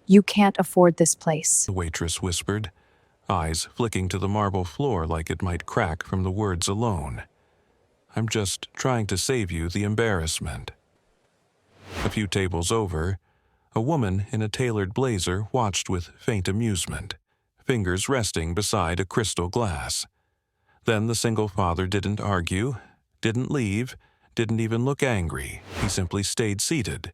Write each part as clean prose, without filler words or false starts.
You can't afford this place. the waitress whispered, eyes flicking to the marble floor like it might crack from the words alone. I'm just trying to save you the embarrassment. A few tables over, a woman in a tailored blazer watched with faint amusement, fingers resting beside a crystal glass. Then the single father didn't argue, didn't leave, didn't even look angry. He simply stayed seated.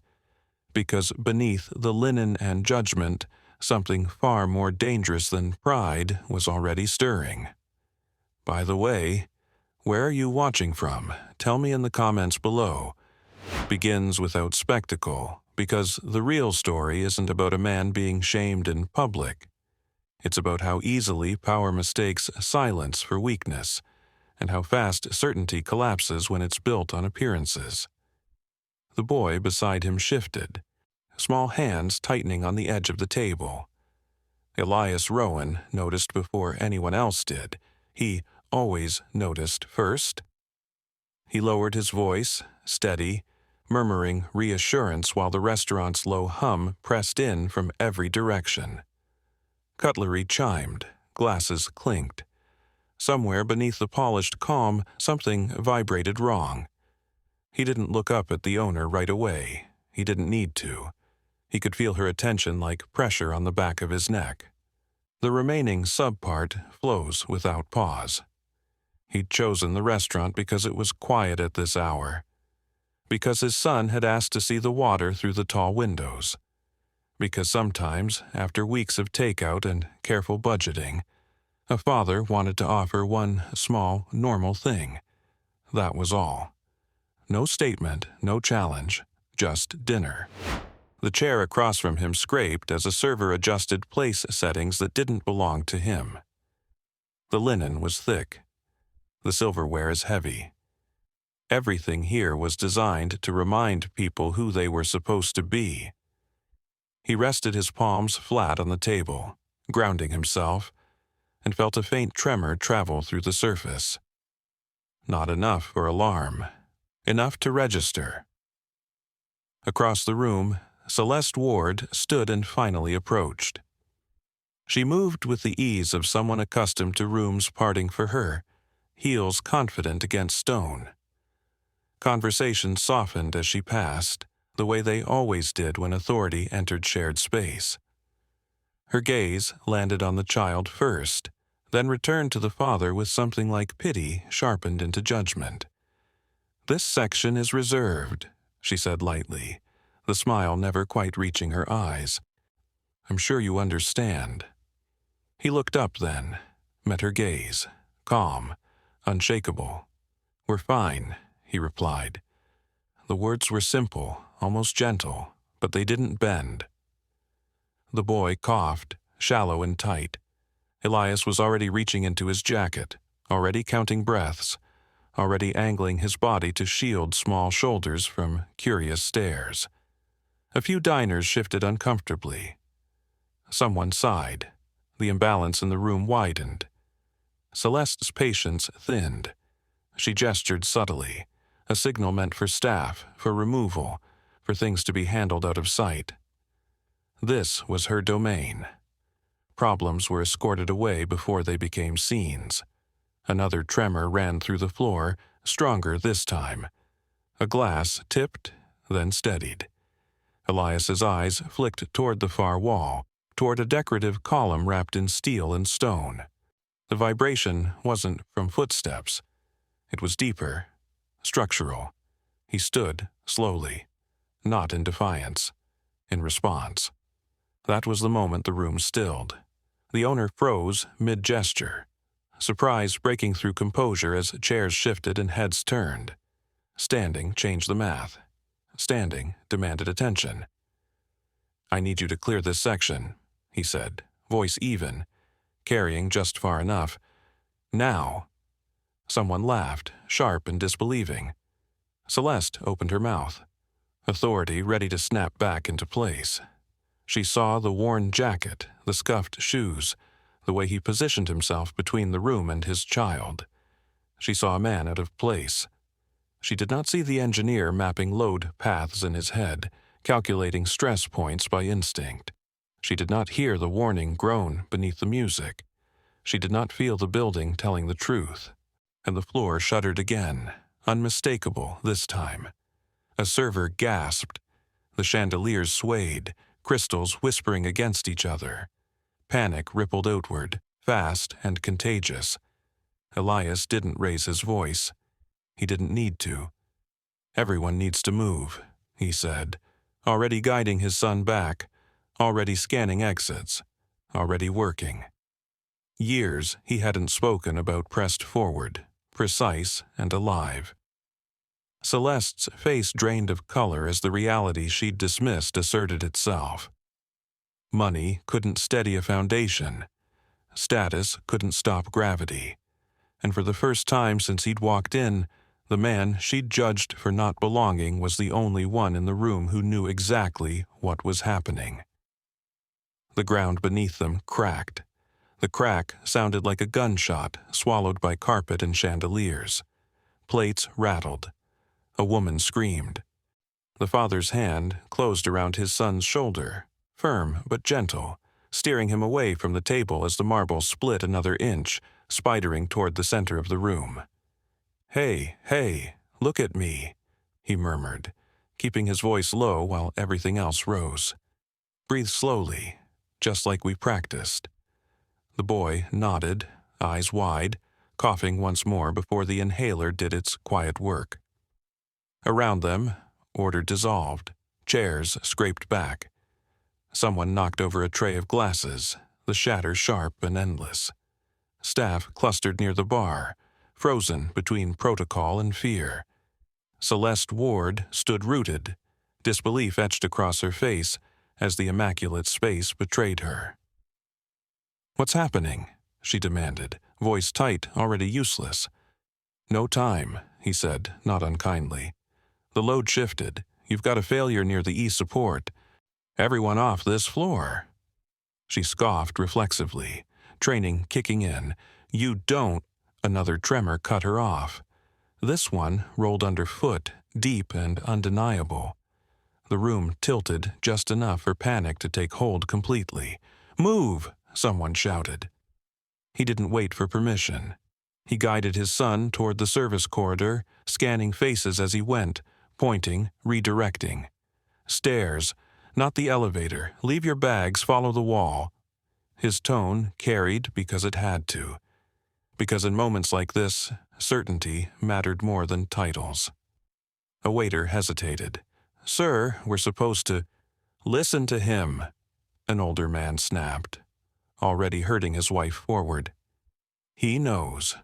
Because beneath the linen and judgment, something far more dangerous than pride was already stirring. By the way, where are you watching from? Tell me in the comments below. Begins without spectacle, because the real story isn't about a man being shamed in public. It's about how easily power mistakes silence for weakness, and how fast certainty collapses when it's built on appearances. The boy beside him shifted, small hands tightening on the edge of the table. Elias Rowan noticed before anyone else did. He always noticed first. He lowered his voice, steady, murmuring reassurance while the restaurant's low hum pressed in from every direction. Cutlery chimed, glasses clinked. Somewhere beneath the polished calm, something vibrated wrong. He didn't look up at the owner right away. He didn't need to. He could feel her attention like pressure on the back of his neck. The remaining subpart flows without pause. He'd chosen the restaurant because it was quiet at this hour. Because his son had asked to see the water through the tall windows. Because sometimes, after weeks of takeout and careful budgeting, a father wanted to offer one small, normal thing. That was all. No statement, no challenge, just dinner. The chair across from him scraped as a server adjusted place settings that didn't belong to him. The linen was thick. The silverware is heavy. Everything here was designed to remind people who they were supposed to be. He rested his palms flat on the table, grounding himself, and felt a faint tremor travel through the surface. Not enough for alarm. Enough to register. Across the room, Celeste Ward stood and finally approached. She moved with the ease of someone accustomed to rooms parting for her, heels confident against stone. Conversation softened as she passed, the way they always did when authority entered shared space. Her gaze landed on the child first, then returned to the father with something like pity sharpened into judgment. "This section is reserved," she said lightly, the smile never quite reaching her eyes. "I'm sure you understand." He looked up then, met her gaze, calm, unshakable. "We're fine," he replied. The words were simple, almost gentle, but they didn't bend. The boy coughed, shallow and tight. Elias was already reaching into his jacket, already counting breaths, already angling his body to shield small shoulders from curious stares. A few diners shifted uncomfortably. Someone sighed. The imbalance in the room widened. Celeste's patience thinned. She gestured subtly, a signal meant for staff, for removal, for things to be handled out of sight. This was her domain. Problems were escorted away before they became scenes. Another tremor ran through the floor, stronger this time. A glass tipped, then steadied. Elias's eyes flicked toward the far wall, toward a decorative column wrapped in steel and stone. The vibration wasn't from footsteps. It was deeper, structural. He stood, slowly, not in defiance, in response. That was the moment the room stilled. The owner froze mid-gesture, surprise breaking through composure as chairs shifted and heads turned. Standing changed the math. Standing demanded attention. "I need you to clear this section," he said, voice even, carrying just far enough. "Now." Someone laughed, sharp and disbelieving. Celeste opened her mouth, authority ready to snap back into place. She saw the worn jacket, the scuffed shoes, the way he positioned himself between the room and his child. She saw a man out of place. She did not see the engineer mapping load paths in his head, calculating stress points by instinct. She did not hear the warning groan beneath the music. She did not feel the building telling the truth. And the floor shuddered again, unmistakable this time. A server gasped. The chandeliers swayed, crystals whispering against each other. Panic rippled outward, fast and contagious. Elias didn't raise his voice. He didn't need to. "Everyone needs to move," he said, already guiding his son back, already scanning exits, already working. Years he hadn't spoken about pressed forward, precise and alive. Celeste's face drained of color as the reality she'd dismissed asserted itself. Money couldn't steady a foundation. Status couldn't stop gravity. And for the first time since he'd walked in, the man she'd judged for not belonging was the only one in the room who knew exactly what was happening. The ground beneath them cracked. The crack sounded like a gunshot swallowed by carpet and chandeliers. Plates rattled. A woman screamed. The father's hand closed around his son's shoulder, firm but gentle, steering him away from the table as the marble split another inch, spidering toward the center of the room. "Hey, hey, look at me," he murmured, keeping his voice low while everything else rose. "Breathe slowly, just like we practiced." The boy nodded, eyes wide, coughing once more before the inhaler did its quiet work. Around them, order dissolved, chairs scraped back. Someone knocked over a tray of glasses, the shatter sharp and endless. Staff clustered near the bar, frozen between protocol and fear. Celeste Ward stood rooted, disbelief etched across her face as the immaculate space betrayed her. "What's happening?" she demanded, voice tight, already useless. "No time," he said, not unkindly. "The load shifted. You've got a failure near the E support. Everyone off this floor." She scoffed reflexively, training kicking in. "You don't—" Another tremor cut her off. This one rolled underfoot, deep and undeniable. The room tilted just enough for panic to take hold completely. "Move!" someone shouted. He didn't wait for permission. He guided his son toward the service corridor, scanning faces as he went, pointing, redirecting. "Stairs, not the elevator. Leave your bags, follow the wall." His tone carried because it had to. Because in moments like this, certainty mattered more than titles. A waiter hesitated. "Sir, we're supposed to—" "Listen to him," an older man snapped, already herding his wife forward. "He knows."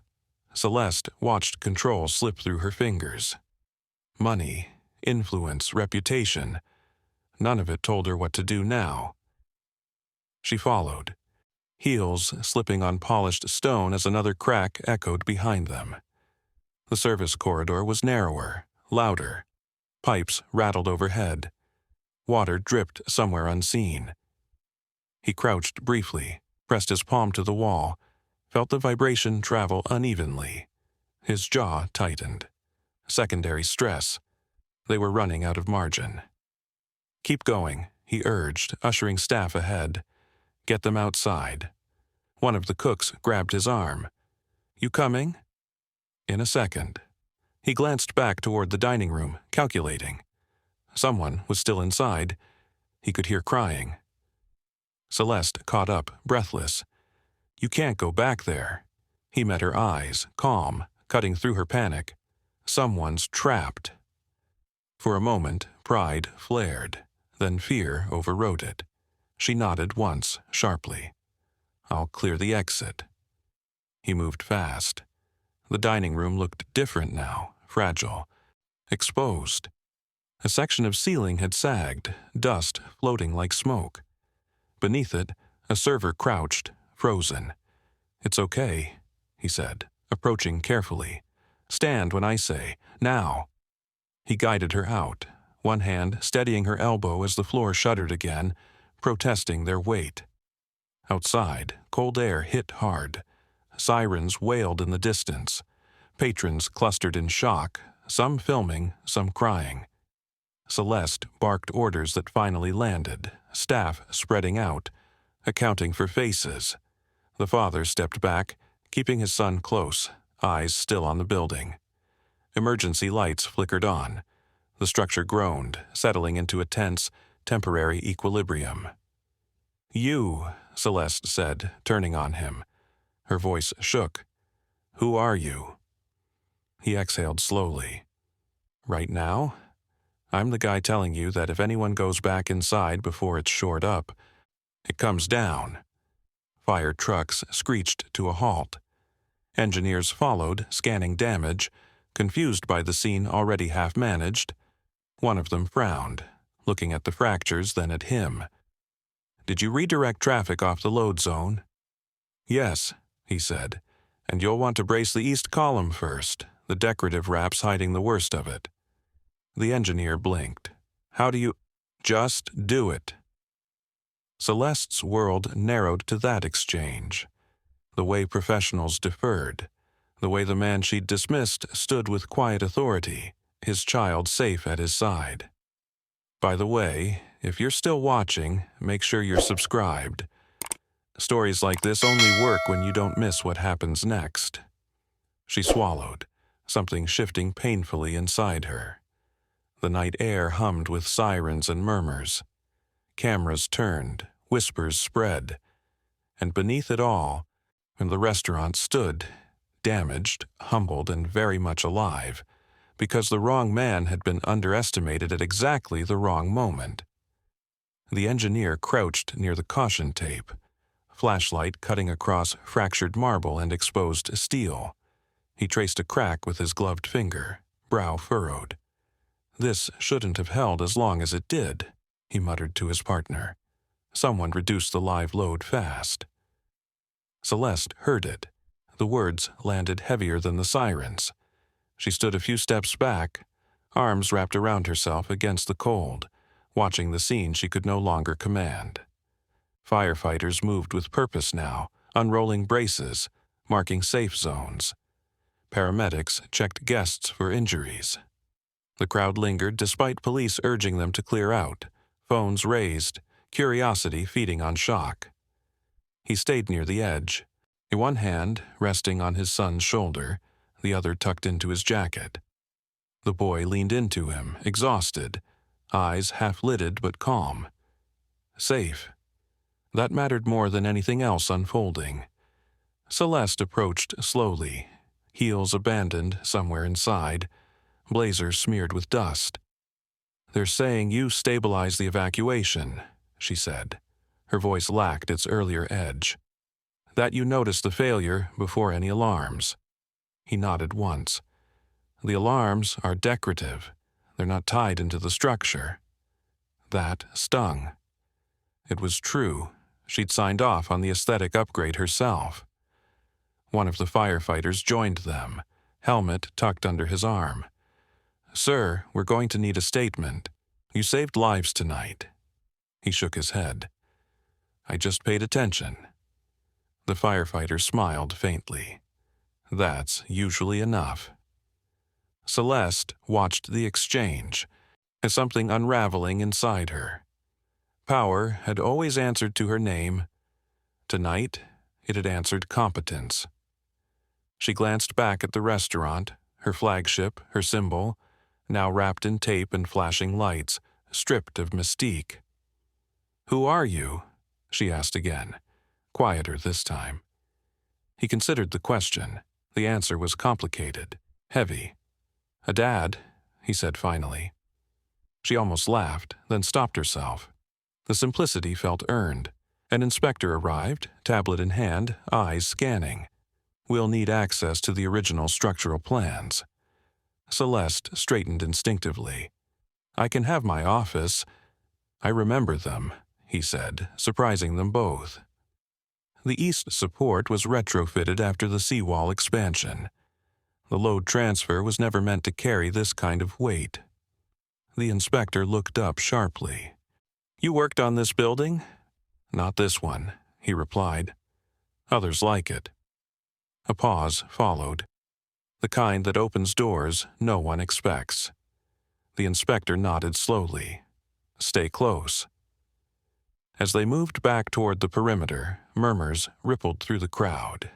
Celeste watched control slip through her fingers. Money, influence, reputation. None of it told her what to do now. She followed, heels slipping on polished stone as another crack echoed behind them. The service corridor was narrower, louder. Pipes rattled overhead. Water dripped somewhere unseen. He crouched briefly, pressed his palm to the wall, felt the vibration travel unevenly. His jaw tightened. Secondary stress. They were running out of margin. "Keep going," he urged, ushering staff ahead. "Get them outside." One of the cooks grabbed his arm. "You coming?" "In a second." He glanced back toward the dining room, calculating. Someone was still inside. He could hear crying. Celeste caught up, breathless. "You can't go back there." He met her eyes, calm, cutting through her panic. "Someone's trapped." For a moment, pride flared, then fear overrode it. She nodded once, sharply. "I'll clear the exit." He moved fast. The dining room looked different now, fragile, exposed. A section of ceiling had sagged, dust floating like smoke. Beneath it, a server crouched, frozen. "It's okay," he said, approaching carefully. "Stand when I say, now." He guided her out, one hand steadying her elbow as the floor shuddered again, protesting their weight. Outside, cold air hit hard. Sirens wailed in the distance. Patrons clustered in shock, some filming, some crying. Celeste barked orders that finally landed, staff spreading out, accounting for faces. The father stepped back, keeping his son close, eyes still on the building. Emergency lights flickered on. The structure groaned, settling into a tense, temporary equilibrium. "You," Celeste said, turning on him. Her voice shook. "Who are you?" He exhaled slowly. "Right now? I'm the guy telling you that if anyone goes back inside before it's shored up, it comes down." Fire trucks screeched to a halt. Engineers followed, scanning damage, confused by the scene already half-managed. One of them frowned, looking at the fractures, then at him. "Did you redirect traffic off the load zone?" "Yes," he said, "and you'll want to brace the east column first. The decorative wrap's hiding the worst of it." The engineer blinked. "How do you—" "Just do it." Celeste's world narrowed to that exchange. The way professionals deferred. The way the man she'd dismissed stood with quiet authority, his child safe at his side. "By the way, if you're still watching, make sure you're subscribed. Stories like this only work when you don't miss what happens next." She swallowed, something shifting painfully inside her. The night air hummed with sirens and murmurs. Cameras turned, whispers spread, and beneath it all, the restaurant stood, damaged, humbled, and very much alive, because the wrong man had been underestimated at exactly the wrong moment. The engineer crouched near the caution tape, flashlight cutting across fractured marble and exposed steel. He traced a crack with his gloved finger, brow furrowed. "This shouldn't have held as long as it did," he muttered to his partner. "Someone reduced the live load fast." Celeste heard it. The words landed heavier than the sirens. She stood a few steps back, arms wrapped around herself against the cold, watching the scene she could no longer command. Firefighters moved with purpose now, unrolling braces, marking safe zones. Paramedics checked guests for injuries. The crowd lingered despite police urging them to clear out, phones raised, curiosity feeding on shock. He stayed near the edge, one hand resting on his son's shoulder, the other tucked into his jacket. The boy leaned into him, exhausted, eyes half-lidded but calm. Safe. That mattered more than anything else unfolding. Celeste approached slowly, heels abandoned somewhere inside, blazer smeared with dust. "They're saying you stabilized the evacuation," she said. Her voice lacked its earlier edge. "That you noticed the failure before any alarms." He nodded once. "The alarms are decorative. They're not tied into the structure." That stung. It was true. She'd signed off on the aesthetic upgrade herself. One of the firefighters joined them, helmet tucked under his arm. "Sir, we're going to need a statement. You saved lives tonight." He shook his head. "I just paid attention." The firefighter smiled faintly. "That's usually enough." Celeste watched the exchange, as something unraveling inside her. Power had always answered to her name. Tonight, it had answered competence. She glanced back at the restaurant, her flagship, her symbol, now wrapped in tape and flashing lights, stripped of mystique. "Who are you?" she asked again, quieter this time. He considered the question. The answer was complicated, heavy. "A dad," he said finally. She almost laughed, then stopped herself. The simplicity felt earned. An inspector arrived, tablet in hand, eyes scanning. "We'll need access to the original structural plans." Celeste straightened instinctively. "I can have my office." "I remember them," he said, surprising them both. The east support was retrofitted after the seawall expansion. The load transfer was never meant to carry this kind of weight. The inspector looked up sharply. "You worked on this building?" "Not this one," he replied. "Others like it." A pause followed. The kind that opens doors no one expects. The inspector nodded slowly. Stay close. As they moved back toward the perimeter, murmurs rippled through the crowd.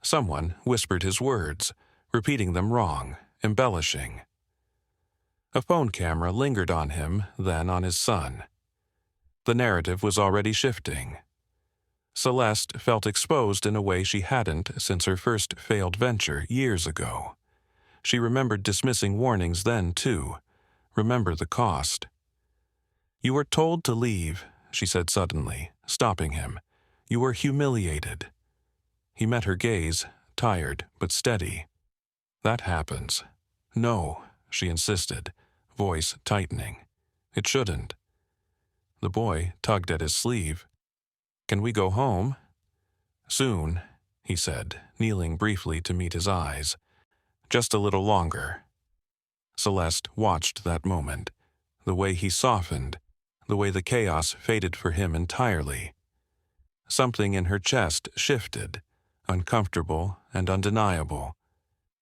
Someone whispered his words, repeating them wrong, embellishing. A phone camera lingered on him, then on his son. The narrative was already shifting. Celeste felt exposed in a way she hadn't since her first failed venture years ago. She remembered dismissing warnings then, too. Remember the cost. "You were told to leave," she said suddenly, stopping him. "You were humiliated." He met her gaze, tired but steady. "That happens." "No," she insisted, voice tightening. "It shouldn't." The boy tugged at his sleeve. "Can we go home?" "Soon," he said, kneeling briefly to meet his eyes. "Just a little longer." Celeste watched that moment, the way he softened, the way the chaos faded for him entirely. Something in her chest shifted, uncomfortable and undeniable.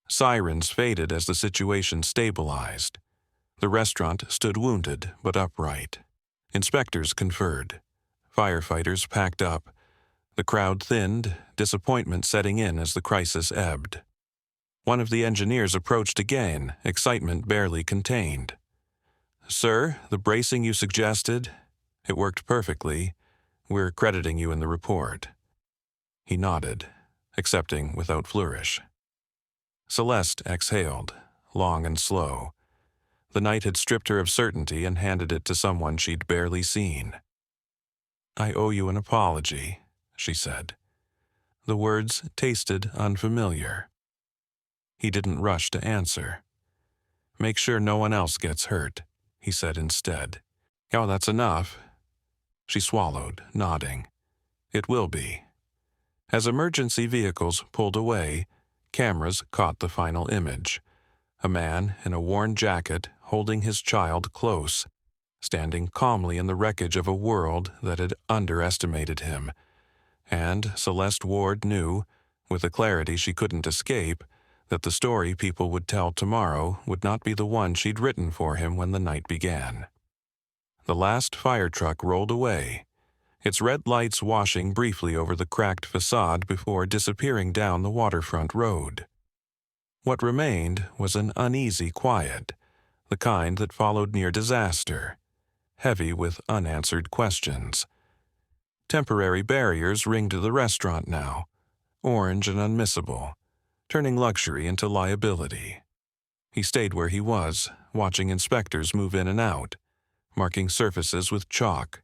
Sirens faded as the situation stabilized. The restaurant stood wounded but upright. Inspectors conferred. Firefighters packed up. The crowd thinned, disappointment setting in as the crisis ebbed. One of the engineers approached again, excitement barely contained. "Sir, the bracing you suggested, it worked perfectly. We're crediting you in the report." He nodded, accepting without flourish. Celeste exhaled, long and slow. The night had stripped her of certainty and handed it to someone she'd barely seen. "I owe you an apology," she said. The words tasted unfamiliar. He didn't rush to answer. "Make sure no one else gets hurt," he said instead. "Oh, that's enough." She swallowed, nodding. "It will be." As emergency vehicles pulled away, cameras caught the final image. A man in a worn jacket holding his child close, standing calmly in the wreckage of a world that had underestimated him. And Celeste Ward knew, with a clarity she couldn't escape, that the story people would tell tomorrow would not be the one she'd written for him when the night began. The last fire truck rolled away, its red lights washing briefly over the cracked facade before disappearing down the waterfront road. What remained was an uneasy quiet, the kind that followed near disaster, heavy with unanswered questions. Temporary barriers ringed the restaurant now, orange and unmissable, turning luxury into liability. He stayed where he was, watching inspectors move in and out, marking surfaces with chalk,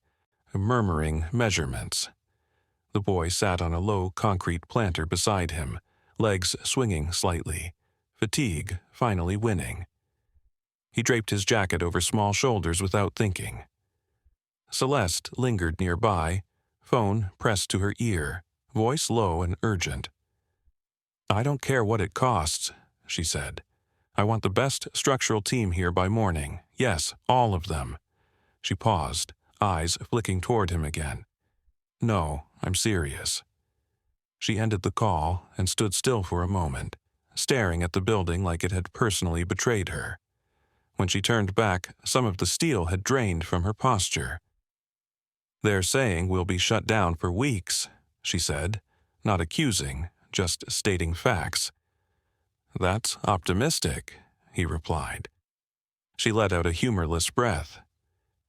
murmuring measurements. The boy sat on a low concrete planter beside him, legs swinging slightly, fatigue finally winning. He draped his jacket over small shoulders without thinking. Celeste lingered nearby, phone pressed to her ear, voice low and urgent. "I don't care what it costs," she said. "I want the best structural team here by morning. Yes, all of them." She paused, eyes flicking toward him again. "No, I'm serious." She ended the call and stood still for a moment, staring at the building like it had personally betrayed her. When she turned back, some of the steel had drained from her posture. "They're saying we'll be shut down for weeks," she said, not accusing, just stating facts. "That's optimistic," he replied. She let out a humorless breath.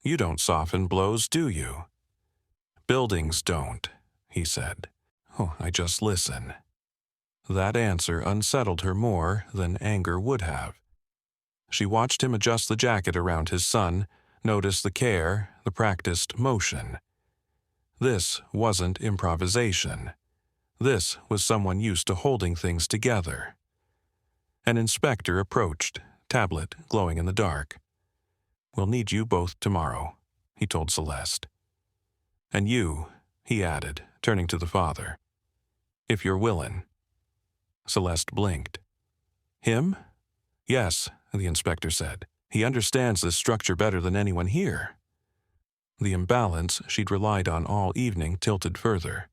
"You don't soften blows, do you?" "Buildings don't," he said. "Oh, I just listen." That answer unsettled her more than anger would have. She watched him adjust the jacket around his son, noticed the care, the practiced motion. This wasn't improvisation. This was someone used to holding things together. An inspector approached, tablet glowing in the dark. "We'll need you both tomorrow," he told Celeste. "And you," he added, turning to the father. "If you're willin'." Celeste blinked. "Him?" "Yes," the inspector said. "He understands this structure better than anyone here." The imbalance she'd relied on all evening tilted further.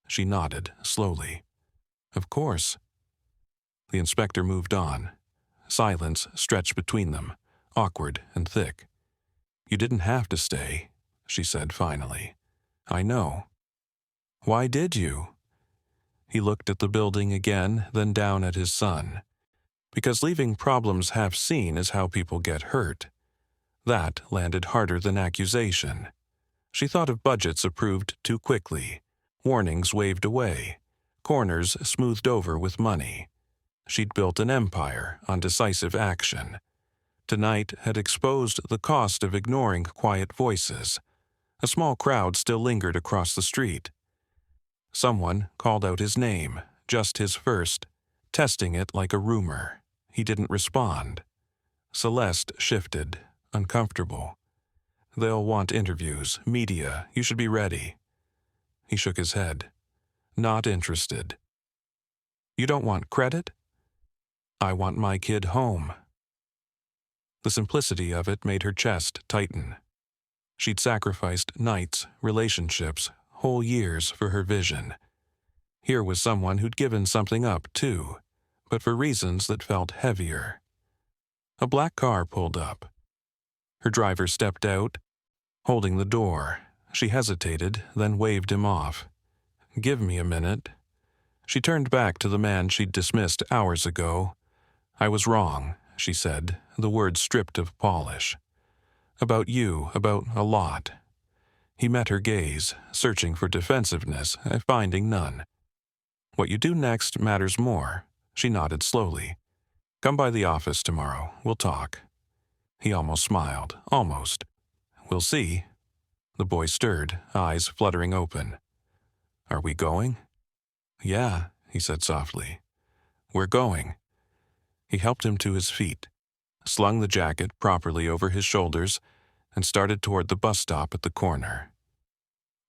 She nodded, slowly. "Of course." The inspector moved on. Silence stretched between them, awkward and thick. "You didn't have to stay," she said finally. "I know." "Why did you?" He looked at the building again, then down at his son. "Because leaving problems half seen is how people get hurt." That landed harder than accusation. She thought of budgets approved too quickly, warnings waved away, corners smoothed over with money. She'd built an empire on decisive action. Tonight had exposed the cost of ignoring quiet voices. A small crowd still lingered across the street. Someone called out his name, just his first, testing it like a rumor. He didn't respond. Celeste shifted, uncomfortable. "They'll want interviews, media, you should be ready." He shook his head. "Not interested." "You don't want credit?" "I want my kid home." The simplicity of it made her chest tighten. She'd sacrificed nights, relationships, whole years for her vision. Here was someone who'd given something up, too, but for reasons that felt heavier. A black car pulled up. Her driver stepped out, holding the door. She hesitated, then waved him off. "Give me a minute." She turned back to the man she'd dismissed hours ago. "I was wrong," she said, the words stripped of polish. "About you, about a lot." He met her gaze, searching for defensiveness, finding none. "What you do next matters more." She nodded slowly. "Come by the office tomorrow. We'll talk." He almost smiled. Almost. "We'll see." The boy stirred, eyes fluttering open. "Are we going?" "Yeah," he said softly. "We're going." He helped him to his feet, slung the jacket properly over his shoulders, and started toward the bus stop at the corner.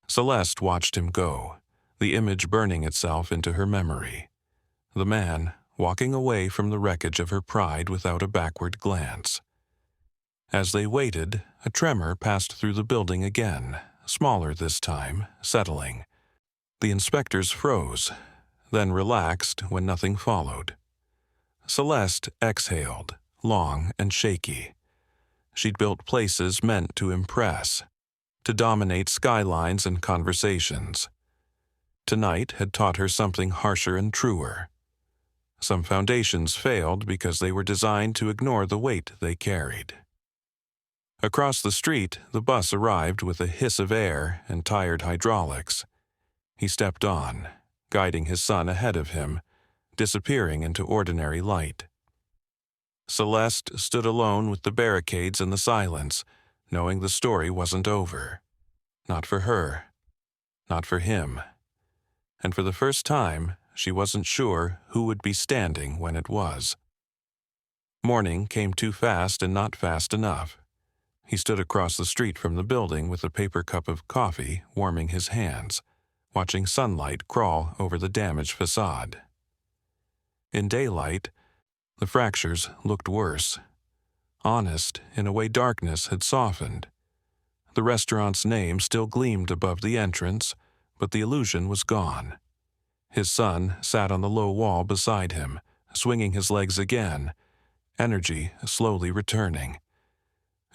Celeste watched him go, the image burning itself into her memory. The man walking away from the wreckage of her pride without a backward glance. As they waited, a tremor passed through the building again, smaller this time, settling. The inspectors froze, then relaxed when nothing followed. Celeste exhaled, long and shaky. She'd built places meant to impress, to dominate skylines and conversations. Tonight had taught her something harsher and truer. Some foundations failed because they were designed to ignore the weight they carried. Across the street, the bus arrived with a hiss of air and tired hydraulics. He stepped on, guiding his son ahead of him, disappearing into ordinary light. Celeste stood alone with the barricades and the silence, knowing the story wasn't over. Not for her. Not for him. And for the first time, she wasn't sure who would be standing when it was. Morning came too fast and not fast enough. He stood across the street from the building with a paper cup of coffee, warming his hands, watching sunlight crawl over the damaged facade. In daylight, the fractures looked worse. Honest, in a way darkness had softened. The restaurant's name still gleamed above the entrance, but the illusion was gone. His son sat on the low wall beside him, swinging his legs again, energy slowly returning.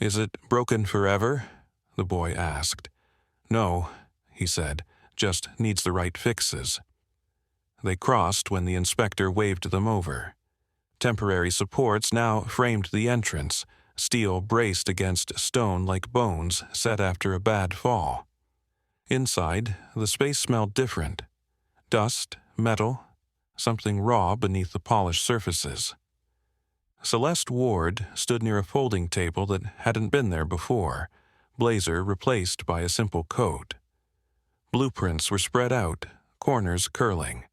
"Is it broken forever?" the boy asked. "No," he said, "just needs the right fixes." They crossed when the inspector waved them over. Temporary supports now framed the entrance, steel braced against stone like bones set after a bad fall. Inside, the space smelled different. Dust, metal, something raw beneath the polished surfaces. Celeste Ward stood near a folding table that hadn't been there before, blazer replaced by a simple coat. Blueprints were spread out, corners curling.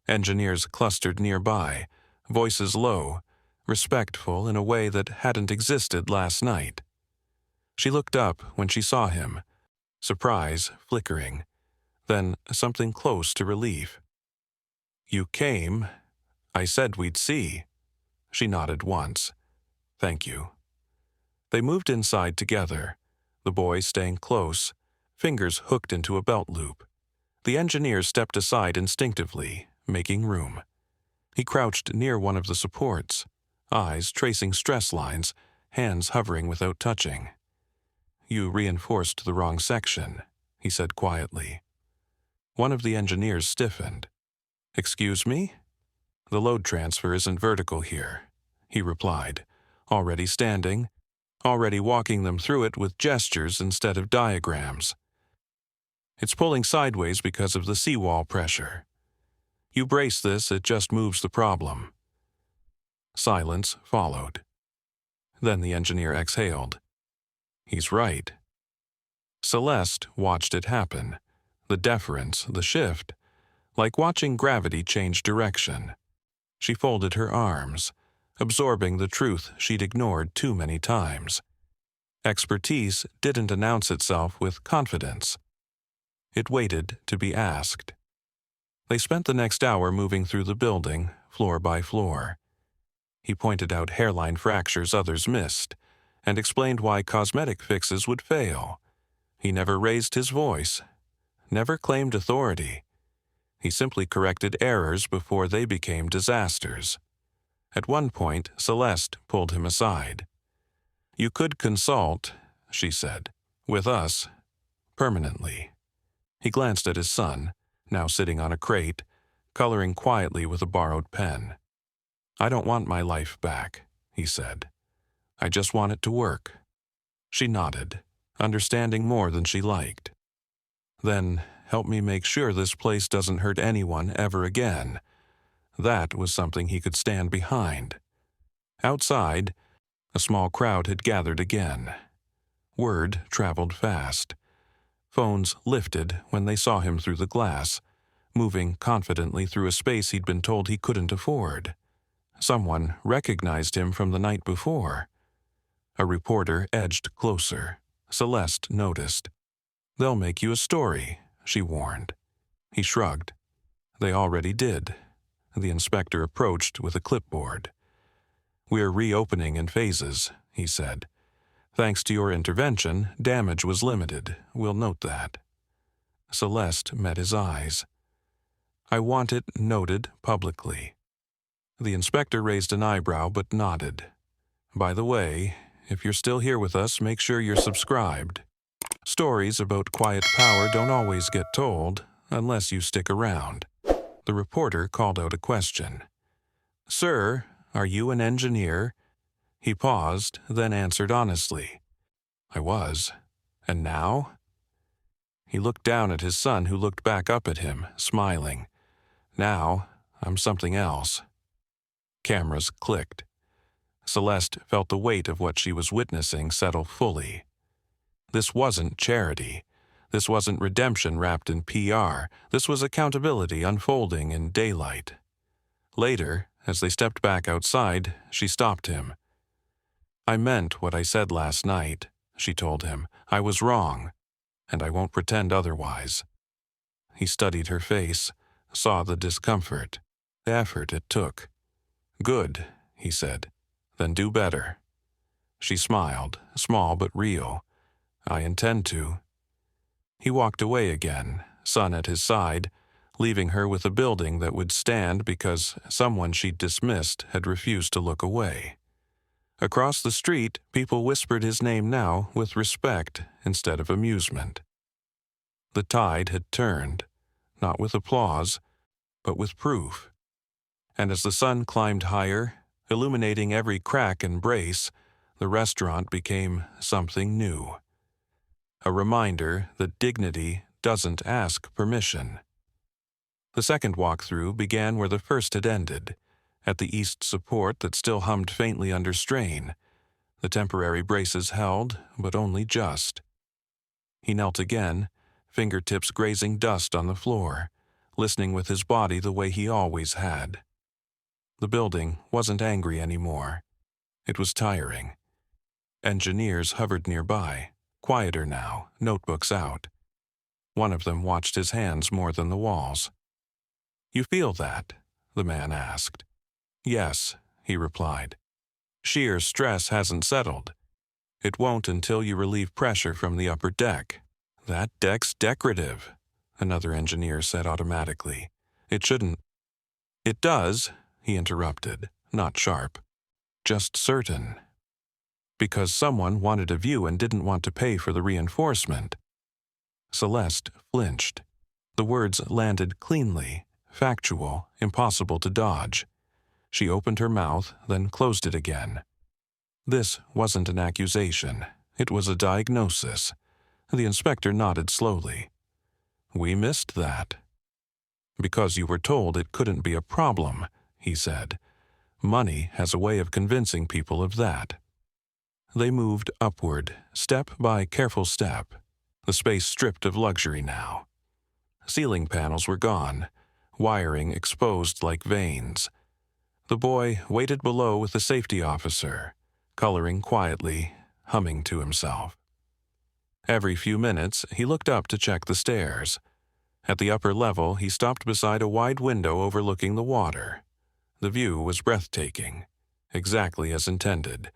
Engineers clustered nearby, voices low, respectful in a way that hadn't existed last night. She looked up when she saw him, surprise flickering, then something close to relief. "You came. I said we'd see." She nodded once. "Thank you." They moved inside together, the boy staying close, fingers hooked into a belt loop. The engineer stepped aside instinctively, making room. He crouched near one of the supports, eyes tracing stress lines, hands hovering without touching. "You reinforced the wrong section," he said quietly. One of the engineers stiffened. "Excuse me? The load transfer isn't vertical here," he replied, already standing, already walking them through it with gestures instead of diagrams. "It's pulling sideways because of the seawall pressure. You brace this, it just moves the problem." Silence followed. Then the engineer exhaled. "He's right." Celeste watched it happen. The deference, the shift, like watching gravity change direction. She folded her arms, absorbing the truth she'd ignored too many times. Expertise didn't announce itself with confidence. It waited to be asked. They spent the next hour moving through the building, floor by floor. He pointed out hairline fractures others missed, and explained why cosmetic fixes would fail. He never raised his voice, never claimed authority. He simply corrected errors before they became disasters. At one point, Celeste pulled him aside. "You could consult," she said, "with us, permanently." He glanced at his son, now sitting on a crate, coloring quietly with a borrowed pen. "I don't want my life back," he said. "I just want it to work." She nodded, understanding more than she liked. "Then help me make sure this place doesn't hurt anyone ever again." That was something he could stand behind. Outside, a small crowd had gathered again. Word traveled fast. Phones lifted when they saw him through the glass, moving confidently through a space he'd been told he couldn't afford. Someone recognized him from the night before. A reporter edged closer. Celeste noticed. "They'll make you a story," she warned. He shrugged. "They already did." The inspector approached with a clipboard. "We're reopening in phases," he said. "Thanks to your intervention, damage was limited. We'll note that." Celeste met his eyes. "I want it noted publicly." The inspector raised an eyebrow but nodded. "By the way, if you're still here with us, make sure you're subscribed. Stories about quiet power don't always get told unless you stick around." The reporter called out a question. "Sir, are you an engineer?" He paused, then answered honestly. "I was. And now?" He looked down at his son, who looked back up at him, smiling. "Now, I'm something else." Cameras clicked. Celeste felt the weight of what she was witnessing settle fully. This wasn't charity. This wasn't redemption wrapped in PR. This was accountability unfolding in daylight. Later, as they stepped back outside, she stopped him. "I meant what I said last night," she told him. "I was wrong, and I won't pretend otherwise." He studied her face, saw the discomfort, the effort it took. "Good," he said. "Then do better." She smiled, small but real. "I intend to." He walked away again, son at his side, leaving her with a building that would stand because someone she'd dismissed had refused to look away. Across the street, people whispered his name now with respect instead of amusement. The tide had turned, not with applause, but with proof. And as the sun climbed higher, illuminating every crack and brace, the restaurant became something new. A reminder that dignity doesn't ask permission. The second walkthrough began where the first had ended, at the east support that still hummed faintly under strain. The temporary braces held, but only just. He knelt again, fingertips grazing dust on the floor, listening with his body the way he always had. The building wasn't angry anymore. It was tiring. Engineers hovered nearby, quieter now, notebooks out. One of them watched his hands more than the walls. "You feel that?" the man asked. "Yes," he replied. "Sheer stress hasn't settled. It won't until you relieve pressure from the upper deck." "That deck's decorative," another engineer said automatically. "It shouldn't." "It does," he interrupted, not sharp. "Just certain." Because someone wanted a view and didn't want to pay for the reinforcement. Celeste flinched. The words landed cleanly, factual, impossible to dodge. She opened her mouth, then closed it again. This wasn't an accusation. It was a diagnosis. The inspector nodded slowly. We missed that. Because you were told it couldn't be a problem, he said. Money has a way of convincing people of that. They moved upward, step by careful step, the space stripped of luxury now. Ceiling panels were gone, wiring exposed like veins. The boy waited below with the safety officer, coloring quietly, humming to himself. Every few minutes, he looked up to check the stairs. At the upper level, he stopped beside a wide window overlooking the water. The view was breathtaking, exactly as intended.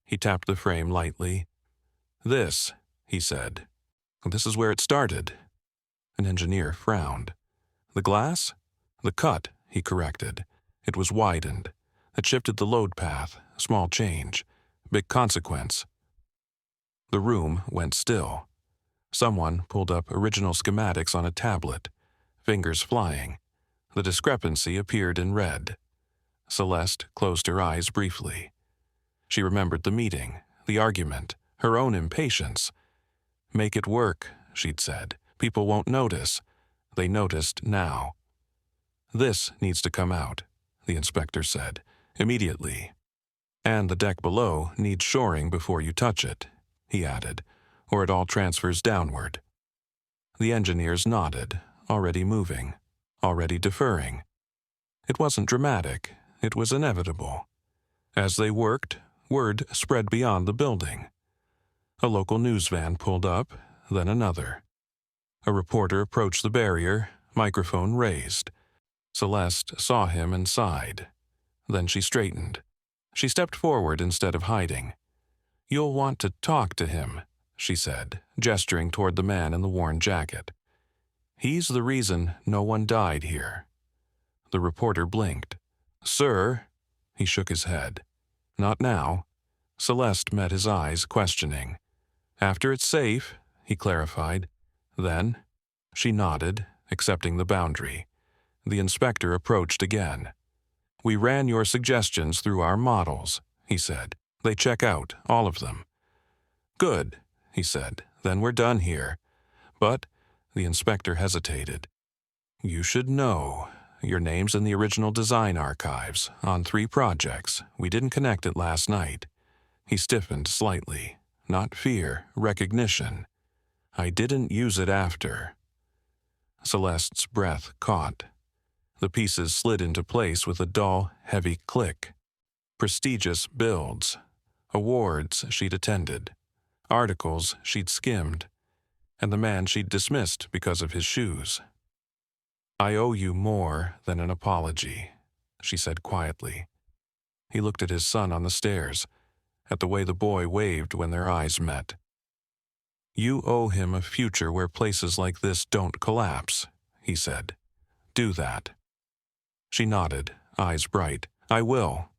He tapped the frame lightly. This, he said. This is where it started. An engineer frowned. The glass? The cut, he corrected. It was widened. It shifted the load path. Small change. Big consequence. The room went still. Someone pulled up original schematics on a tablet, fingers flying. The discrepancy appeared in red. Celeste closed her eyes briefly. She remembered the meeting, the argument, her own impatience. Make it work, she'd said. People won't notice. They noticed now. This needs to come out, the inspector said, immediately. And the deck below needs shoring before you touch it, he added, or it all transfers downward. The engineers nodded, already moving, already deferring. It wasn't dramatic, it was inevitable. As they worked, word spread beyond the building. A local news van pulled up, then another. A reporter approached the barrier, microphone raised. Celeste saw him and sighed. Then she straightened. She stepped forward instead of hiding. You'll want to talk to him, she said, gesturing toward the man in the worn jacket. He's the reason no one died here. The reporter blinked. Sir, he shook his head. Not now. Celeste met his eyes, questioning. After it's safe, he clarified. Then, she nodded, accepting the boundary. The inspector approached again. We ran your suggestions through our models, he said. They check out, all of them. Good, he said. Then we're done here. But, the inspector hesitated. You should know. Your name's in the original design archives, on 3 projects. We didn't connect it last night. He stiffened slightly. Not fear, recognition. I didn't use it after. Celeste's breath caught. The pieces slid into place with a dull, heavy click. Prestigious builds. Awards she'd attended. Articles she'd skimmed. And the man she'd dismissed because of his shoes. I owe you more than an apology, she said quietly. He looked at his son on the stairs, at the way the boy waved when their eyes met. You owe him a future where places like this don't collapse, he said. Do that. She nodded, eyes bright. I will.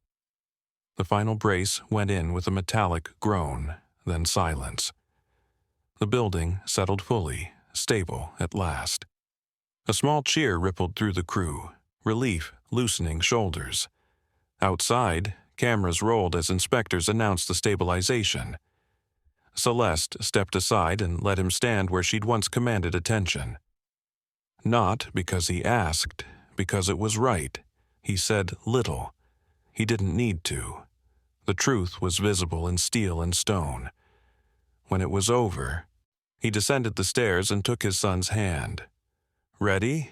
The final brace went in with a metallic groan, then silence. The building settled fully, stable at last. A small cheer rippled through the crew, relief loosening shoulders. Outside, cameras rolled as inspectors announced the stabilization. Celeste stepped aside and let him stand where she'd once commanded attention. Not because he asked, because it was right. He said little. He didn't need to. The truth was visible in steel and stone. When it was over, he descended the stairs and took his son's hand. Ready?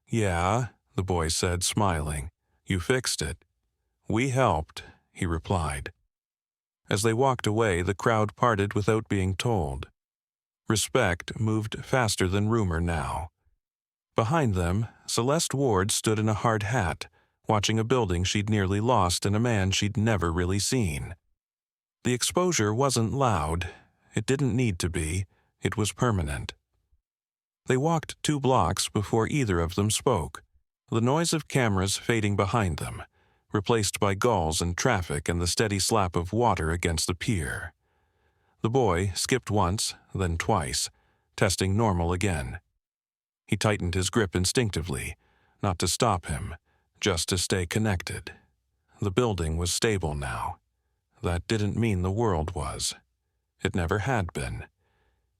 Yeah, the boy said, smiling. You fixed it. We helped, he replied. As they walked away, the crowd parted without being told. Respect moved faster than rumor now. Behind them, Celeste Ward stood in a hard hat, watching a building she'd nearly lost and a man she'd never really seen. The exposure wasn't loud. It didn't need to be. It was permanent. They walked 2 blocks before either of them spoke, the noise of cameras fading behind them, replaced by gulls and traffic and the steady slap of water against the pier. The boy skipped once, then twice, testing normal again. He tightened his grip instinctively, not to stop him, just to stay connected. The building was stable now. That didn't mean the world was. It never had been.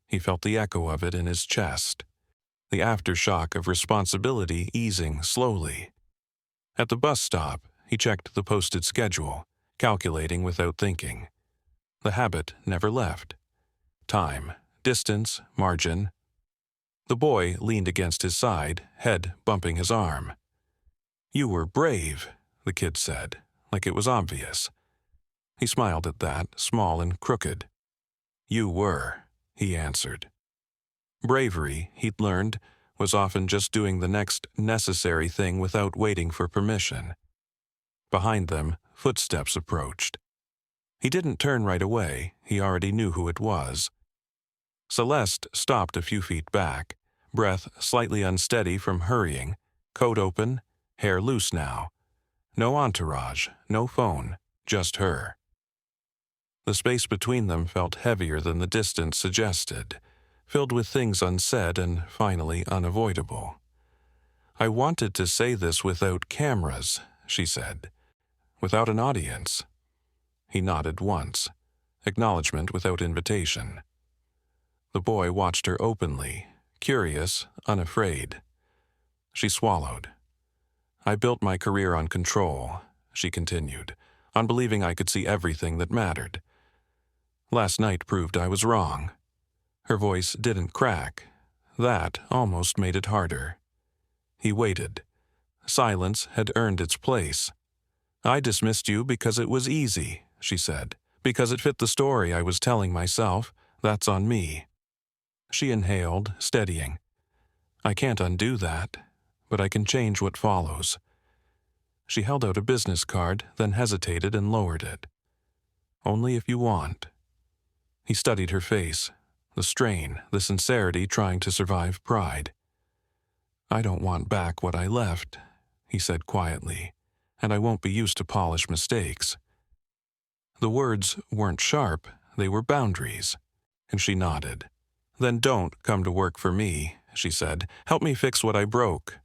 He felt the echo of it in his chest, the aftershock of responsibility easing slowly. At the bus stop, he checked the posted schedule, calculating without thinking. The habit never left. Time, distance, margin. The boy leaned against his side, head bumping his arm. "You were brave," the kid said, like it was obvious. He smiled at that, small and crooked. "You were," he answered. Bravery, he'd learned, was often just doing the next necessary thing without waiting for permission. Behind them, footsteps approached. He didn't turn right away. He already knew who it was. Celeste stopped a few feet back, breath slightly unsteady from hurrying, coat open, hair loose now. No entourage, no phone, just her. The space between them felt heavier than the distance suggested, filled with things unsaid and finally unavoidable. "I wanted to say this without cameras," she said. "Without an audience." He nodded once, acknowledgement without invitation. The boy watched her openly, curious, unafraid. She swallowed. "I built my career on control," she continued, "on believing I could see everything that mattered. Last night proved I was wrong." Her voice didn't crack. That almost made it harder. He waited. Silence had earned its place. "I dismissed you because it was easy," she said, "because it fit the story I was telling myself. That's on me." She inhaled, steadying. "I can't undo that, but I can change what follows." She held out a business card, then hesitated and lowered it. "Only if you want." He studied her face, the strain, the sincerity trying to survive pride. "I don't want back what I left," he said quietly, "and I won't be used to polish mistakes." The words weren't sharp, they were boundaries, and she nodded. "Then don't come to work for me," she said. "Help me fix what I broke."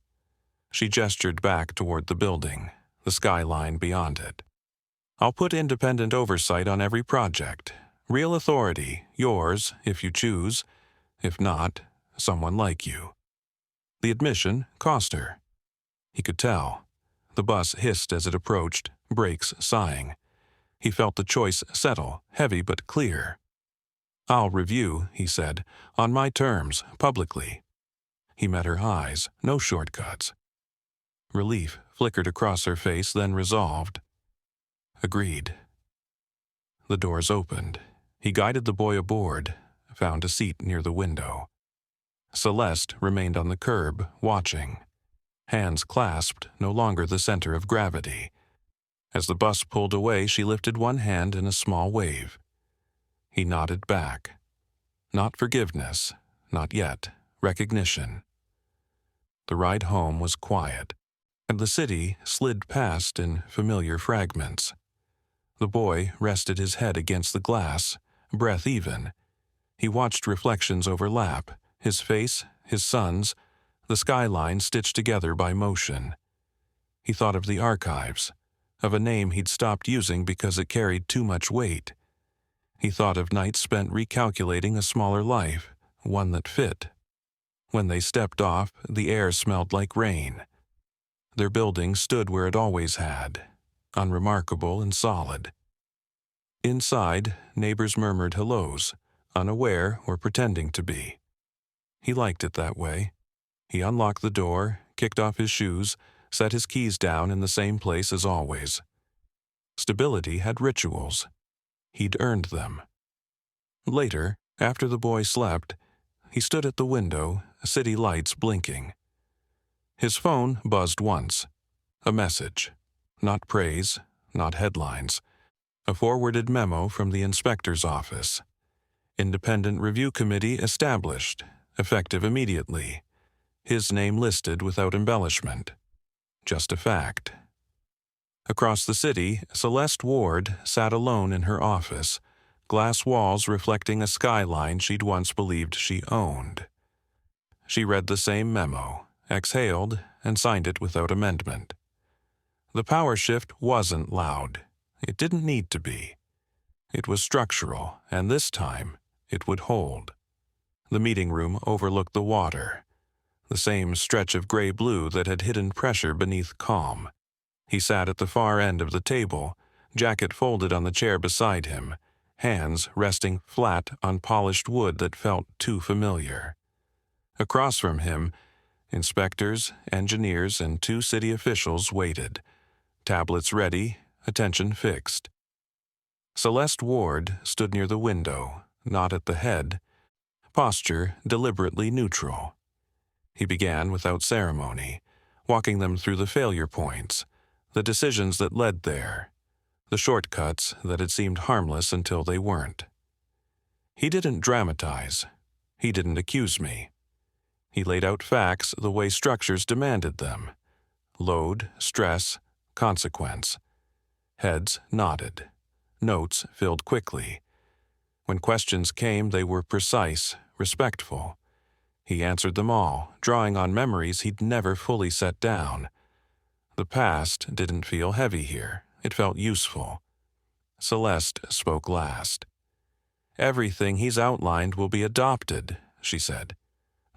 She gestured back toward the building, the skyline beyond it. "I'll put independent oversight on every project. Real authority, yours, if you choose. If not, someone like you." The admission cost her. He could tell. The bus hissed as it approached, brakes sighing. He felt the choice settle, heavy but clear. "I'll review," he said, "on my terms, publicly." He met her eyes, no shortcuts. Relief flickered across her face, then resolved. "Agreed." The doors opened. He guided the boy aboard, found a seat near the window. Celeste remained on the curb, watching. Hands clasped, no longer the center of gravity. As the bus pulled away, she lifted one hand in a small wave. He nodded back. Not forgiveness, not yet, recognition. The ride home was quiet, and the city slid past in familiar fragments. The boy rested his head against the glass, breath even. He watched reflections overlap, his face, his son's, the skyline stitched together by motion. He thought of the archives, of a name he'd stopped using because it carried too much weight. He thought of nights spent recalculating a smaller life, one that fit. When they stepped off, the air smelled like rain. Their building stood where it always had, unremarkable and solid. Inside, neighbors murmured hellos, unaware or pretending to be. He liked it that way. He unlocked the door, kicked off his shoes, set his keys down in the same place as always. Stability had rituals. He'd earned them. Later, after the boy slept, he stood at the window, city lights blinking. His phone buzzed once. A message. Not praise, not headlines. A forwarded memo from the inspector's office. Independent review committee established, effective immediately. His name listed without embellishment. Just a fact. Across the city, Celeste Ward sat alone in her office, glass walls reflecting a skyline she'd once believed she owned. She read the same memo, exhaled, and signed it without amendment. The power shift wasn't loud. It didn't need to be. It was structural, and this time, it would hold. The meeting room overlooked the water, the same stretch of gray-blue that had hidden pressure beneath calm. He sat at the far end of the table, jacket folded on the chair beside him, hands resting flat on polished wood that felt too familiar. Across from him, inspectors, engineers, and 2 city officials waited, tablets ready, attention fixed. Celeste Ward stood near the window, not at the head, posture deliberately neutral. He began without ceremony, walking them through the failure points, the decisions that led there, the shortcuts that had seemed harmless until they weren't. He didn't dramatize. He didn't accuse me. He laid out facts the way structures demanded them. Load, stress, consequence. Heads nodded. Notes filled quickly. When questions came, they were precise, respectful. He answered them all, drawing on memories he'd never fully set down. The past didn't feel heavy here. It felt useful. Celeste spoke last. "Everything he's outlined will be adopted," she said.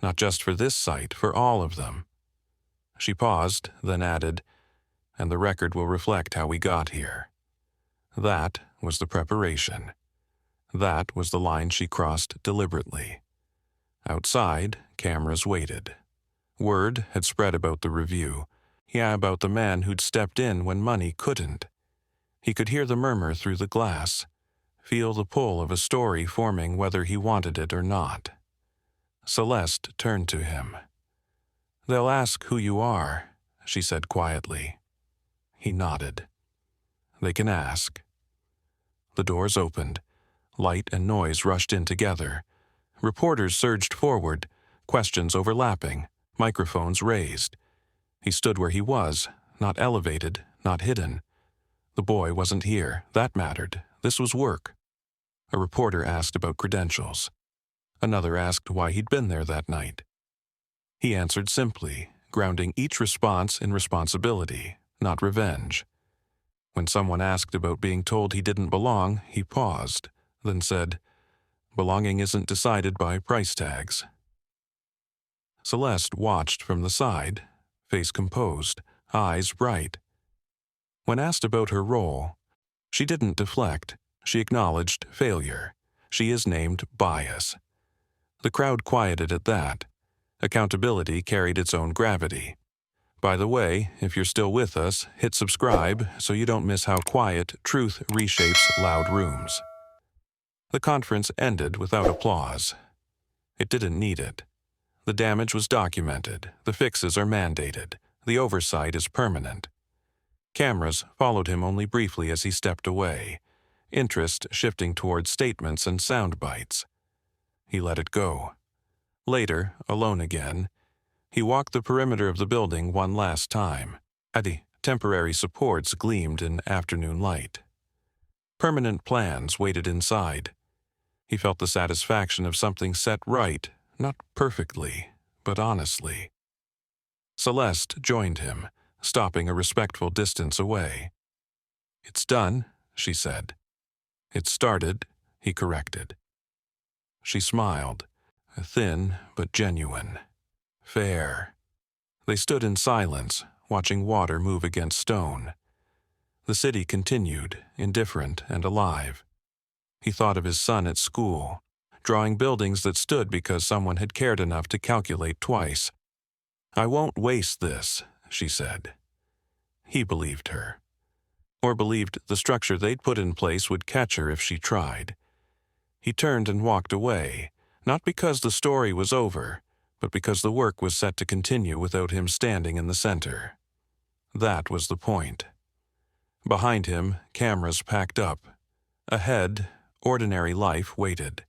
"Not just for this site, for all of them." She paused, then added, "And the record will reflect how we got here." That was the preparation. That was the line she crossed deliberately. Outside, cameras waited. Word had spread about the review. Yeah, about the man who'd stepped in when money couldn't. He could hear the murmur through the glass, feel the pull of a story forming whether he wanted it or not. Celeste turned to him. "They'll ask who you are," she said quietly. He nodded. "They can ask." The doors opened. Light and noise rushed in together. Reporters surged forward, questions overlapping, microphones raised. He stood where he was, not elevated, not hidden. The boy wasn't here. That mattered. This was work. A reporter asked about credentials. Another asked why he'd been there that night. He answered simply, grounding each response in responsibility, not revenge. When someone asked about being told he didn't belong, he paused, then said, "Belonging isn't decided by price tags." Celeste watched from the side, face composed, eyes bright. When asked about her role, she didn't deflect. She acknowledged failure. She is named bias. The crowd quieted at that. Accountability carried its own gravity. By the way, if you're still with us, hit subscribe so you don't miss how quiet truth reshapes loud rooms. The conference ended without applause. It didn't need it. The damage was documented, the fixes are mandated, the oversight is permanent. Cameras followed him only briefly as he stepped away, interest shifting towards statements and sound bites. He let it go. Later, alone again, he walked the perimeter of the building one last time. The temporary supports gleamed in afternoon light. Permanent plans waited inside. He felt the satisfaction of something set right, not perfectly, but honestly. Celeste joined him, stopping a respectful distance away. "It's done," she said. "It started," he corrected. She smiled, thin but genuine. Fair. They stood in silence, watching water move against stone. The city continued, indifferent and alive. He thought of his son at school, drawing buildings that stood because someone had cared enough to calculate twice. "I won't waste this," she said. He believed her. Or believed the structure they'd put in place would catch her if she tried. He turned and walked away, not because the story was over, but because the work was set to continue without him standing in the center. That was the point. Behind him, cameras packed up. Ahead, ordinary life waited.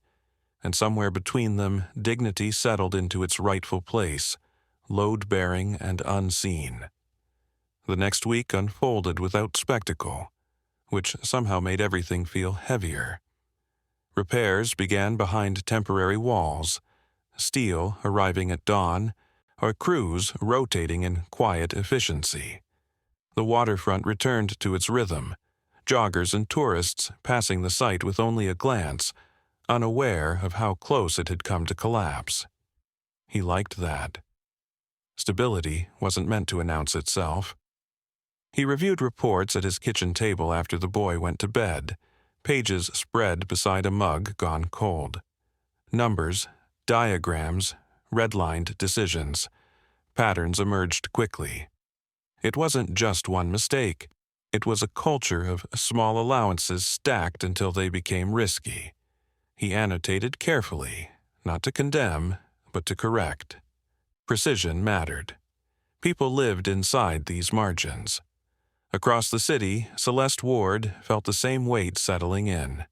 And somewhere between them, dignity settled into its rightful place, load-bearing and unseen. The next week unfolded without spectacle, which somehow made everything feel heavier. Repairs began behind temporary walls, steel arriving at dawn, or crews rotating in quiet efficiency. The waterfront returned to its rhythm, joggers and tourists passing the site with only a glance, unaware of how close it had come to collapse. He liked that. Stability wasn't meant to announce itself. He reviewed reports at his kitchen table after the boy went to bed, pages spread beside a mug gone cold. Numbers, diagrams, redlined decisions. Patterns emerged quickly. It wasn't just one mistake. It was a culture of small allowances stacked until they became risky. He annotated carefully, not to condemn, but to correct. Precision mattered. People lived inside these margins. Across the city, Celeste Ward felt the same weight settling in.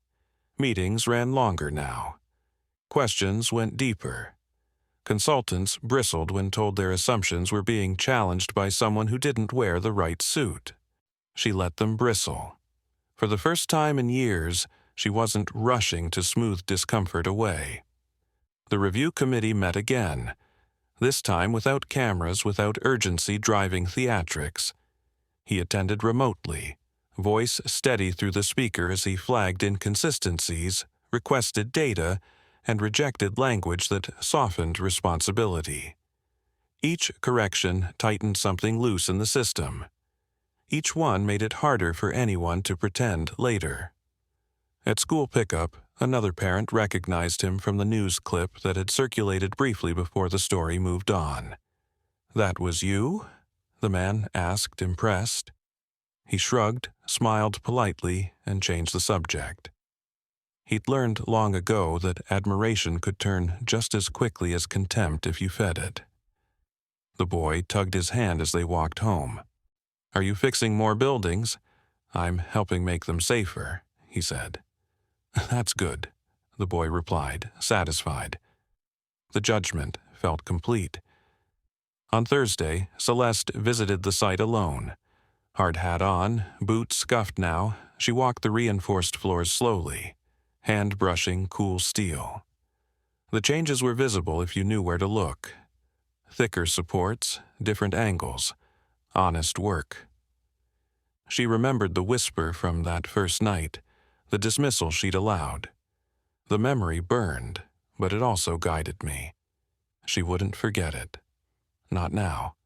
Meetings ran longer now. Questions went deeper. Consultants bristled when told their assumptions were being challenged by someone who didn't wear the right suit. She let them bristle. For the first time in years, she wasn't rushing to smooth discomfort away. The review committee met again, this time without cameras, without urgency driving theatrics. He attended remotely, voice steady through the speaker as he flagged inconsistencies, requested data, and rejected language that softened responsibility. Each correction tightened something loose in the system. Each one made it harder for anyone to pretend later. At school pickup, another parent recognized him from the news clip that had circulated briefly before the story moved on. "That was you?" the man asked, impressed. He shrugged, smiled politely, and changed the subject. He'd learned long ago that admiration could turn just as quickly as contempt if you fed it. The boy tugged his hand as they walked home. "Are you fixing more buildings?" "I'm helping make them safer," he said. "That's good," the boy replied, satisfied. The judgment felt complete. On Thursday, Celeste visited the site alone. Hard hat on, boots scuffed now, she walked the reinforced floors slowly, hand brushing cool steel. The changes were visible if you knew where to look. Thicker supports, different angles, honest work. She remembered the whisper from that first night, the dismissal she'd allowed. The memory burned, but it also guided me. She wouldn't forget it. Not now.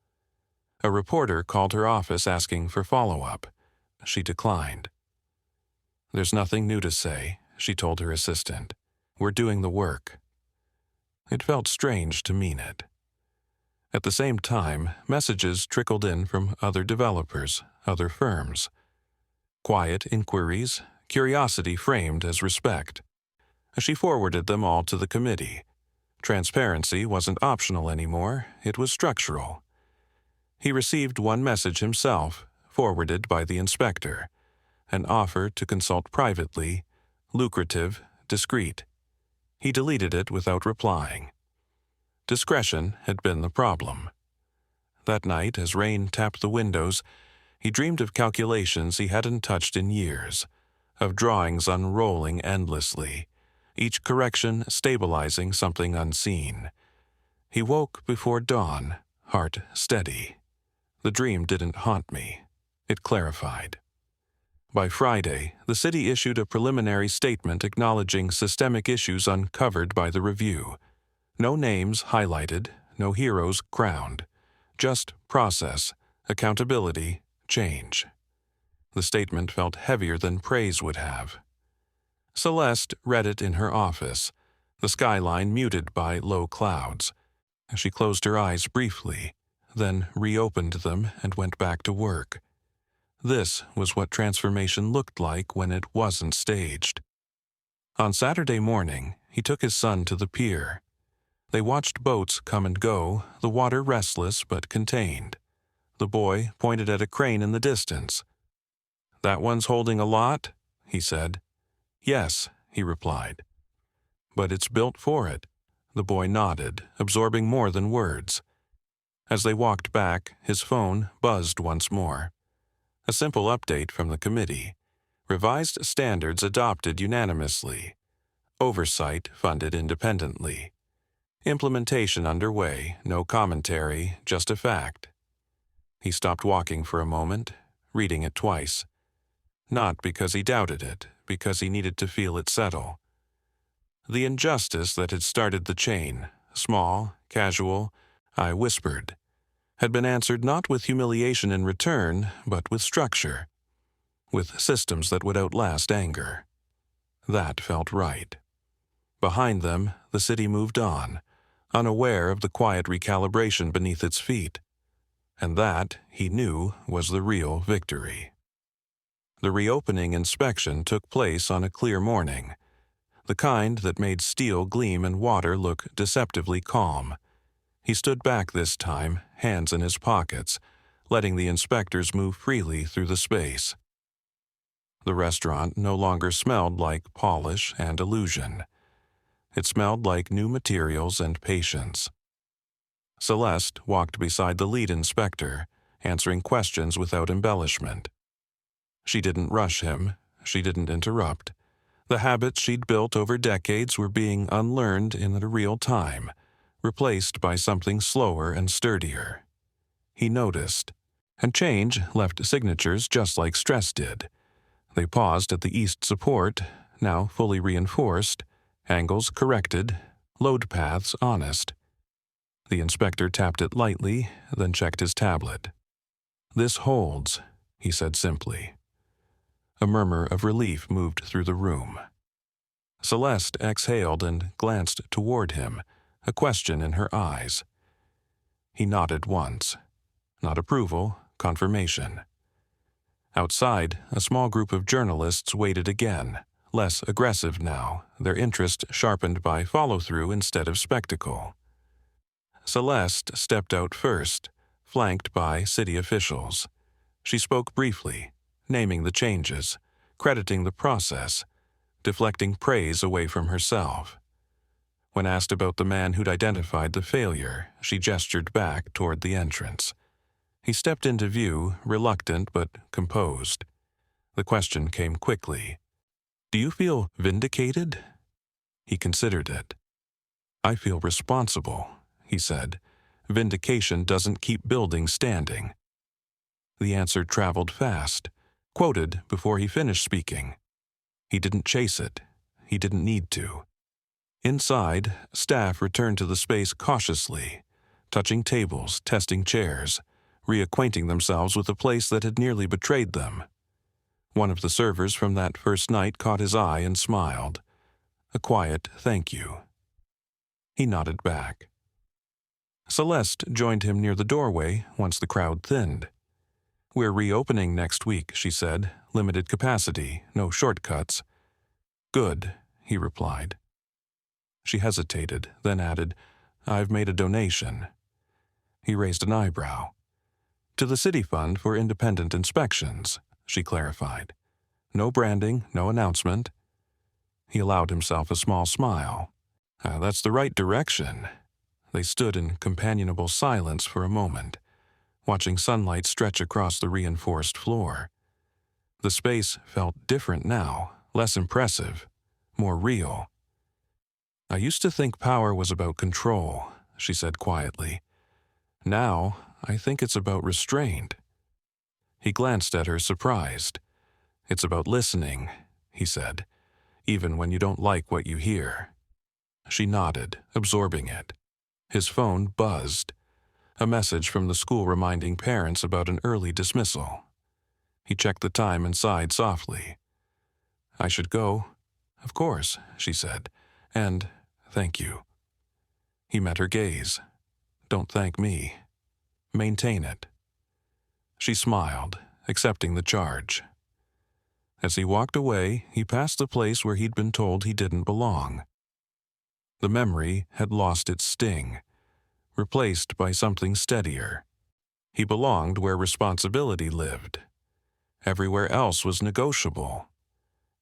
A reporter called her office asking for follow-up. She declined. "There's nothing new to say," she told her assistant. "We're doing the work." It felt strange to mean it. At the same time, messages trickled in from other developers, other firms. Quiet inquiries, curiosity framed as respect. She forwarded them all to the committee. Transparency wasn't optional anymore, it was structural. He received one message himself, forwarded by the inspector. An offer to consult privately, lucrative, discreet. He deleted it without replying. Discretion had been the problem. That night, as rain tapped the windows, he dreamed of calculations he hadn't touched in years, of drawings unrolling endlessly, each correction stabilizing something unseen. He woke before dawn, heart steady. The dream didn't haunt me. It clarified. By Friday, the city issued a preliminary statement acknowledging systemic issues uncovered by the review. No names highlighted, no heroes crowned. Just process, accountability, change. The statement felt heavier than praise would have. Celeste read it in her office, the skyline muted by low clouds. She closed her eyes briefly, then reopened them and went back to work. This was what transformation looked like when it wasn't staged. On Saturday morning, he took his son to the pier. They watched boats come and go, the water restless but contained. The boy pointed at a crane in the distance. "That one's holding a lot?" he said. "Yes," he replied. "But it's built for it." The boy nodded, absorbing more than words. As they walked back, his phone buzzed once more. A simple update from the committee. Revised standards adopted unanimously. Oversight funded independently. Implementation underway, no commentary, just a fact. He stopped walking for a moment, reading it twice. Not because he doubted it, because he needed to feel it settle. The injustice that had started the chain, small, casual, I whispered, had been answered not with humiliation in return, but with structure, with systems that would outlast anger. That felt right. Behind them, the city moved on, unaware of the quiet recalibration beneath its feet. And that, he knew, was the real victory. The reopening inspection took place on a clear morning, the kind that made steel gleam and water look deceptively calm. He stood back this time, hands in his pockets, letting the inspectors move freely through the space. The restaurant no longer smelled like polish and illusion. It smelled like new materials and patience. Celeste walked beside the lead inspector, answering questions without embellishment. She didn't rush him. She didn't interrupt. The habits she'd built over decades were being unlearned in the real time, replaced by something slower and sturdier. He noticed. And change left signatures just like stress did. They paused at the east support, now fully reinforced, angles corrected, load paths honest. The inspector tapped it lightly, then checked his tablet. "This holds," he said simply. A murmur of relief moved through the room. Celeste exhaled and glanced toward him, a question in her eyes. He nodded once. Not approval, confirmation. Outside, a small group of journalists waited again, less aggressive now, their interest sharpened by follow-through instead of spectacle. Celeste stepped out first, flanked by city officials. She spoke briefly, naming the changes, crediting the process, deflecting praise away from herself. When asked about the man who'd identified the failure, she gestured back toward the entrance. He stepped into view, reluctant but composed. The question came quickly. "Do you feel vindicated?" He considered it. "I feel responsible," he said. "Vindication doesn't keep buildings standing." The answer traveled fast, quoted before he finished speaking. He didn't chase it. He didn't need to. Inside, staff returned to the space cautiously, touching tables, testing chairs, reacquainting themselves with a place that had nearly betrayed them. One of the servers from that first night caught his eye and smiled. A quiet thank you. He nodded back. Celeste joined him near the doorway once the crowd thinned. "We're reopening next week," she said. "Limited capacity, no shortcuts." "Good," he replied. She hesitated, then added, "I've made a donation." He raised an eyebrow. "To the City Fund for Independent Inspections," she clarified. "No branding, no announcement." He allowed himself a small smile. That's the right direction." They stood in companionable silence for a moment, watching sunlight stretch across the reinforced floor. The space felt different now, less impressive, more real. "I used to think power was about control," she said quietly. "Now, I think it's about restraint." He glanced at her, surprised. "It's about listening," he said, "even when you don't like what you hear." She nodded, absorbing it. His phone buzzed. A message from the school reminding parents about an early dismissal. He checked the time and sighed softly. "I should go." "Of course," she said. "And thank you." He met her gaze. "Don't thank me. Maintain it." She smiled, accepting the charge. As he walked away, he passed the place where he'd been told he didn't belong. The memory had lost its sting, replaced by something steadier. He belonged where responsibility lived. Everywhere else was negotiable.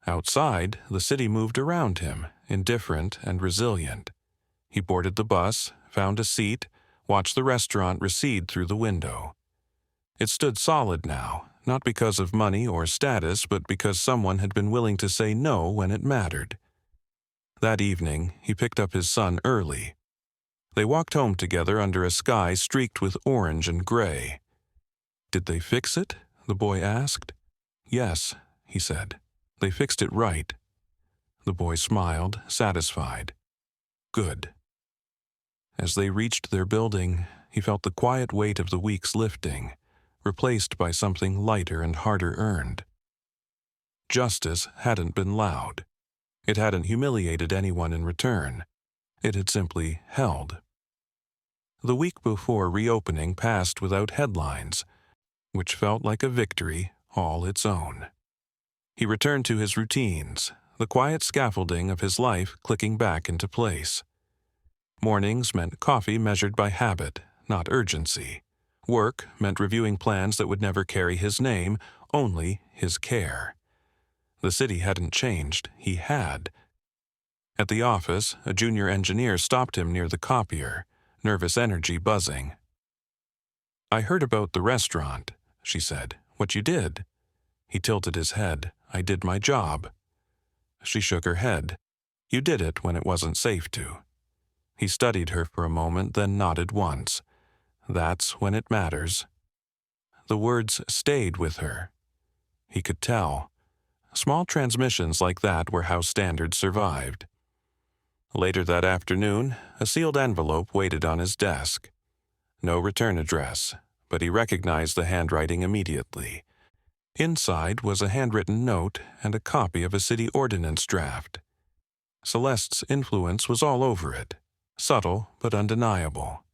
Outside, the city moved around him, indifferent and resilient. He boarded the bus, found a seat, watched the restaurant recede through the window. It stood solid now, not because of money or status, but because someone had been willing to say no when it mattered. That evening, he picked up his son early. They walked home together under a sky streaked with orange and gray. "Did they fix it?" the boy asked. "Yes," he said. "They fixed it right." The boy smiled, satisfied. "Good." As they reached their building, he felt the quiet weight of the weeks lifting, replaced by something lighter and harder earned. Justice hadn't been loud. It hadn't humiliated anyone in return. It had simply held. The week before reopening passed without headlines, which felt like a victory all its own. He returned to his routines, the quiet scaffolding of his life clicking back into place. Mornings meant coffee measured by habit, not urgency. Work meant reviewing plans that would never carry his name, only his care. The city hadn't changed, he had. At the office, a junior engineer stopped him near the copier, nervous energy buzzing. "I heard about the restaurant," she said. "What you did?" He tilted his head. "I did my job." She shook her head. "You did it when it wasn't safe to." He studied her for a moment, then nodded once. "That's when it matters." The words stayed with her. He could tell. Small transmissions like that were how standards survived. Later that afternoon, a sealed envelope waited on his desk. No return address, but he recognized the handwriting immediately. Inside was a handwritten note and a copy of a city ordinance draft. Celeste's influence was all over it, subtle but undeniable.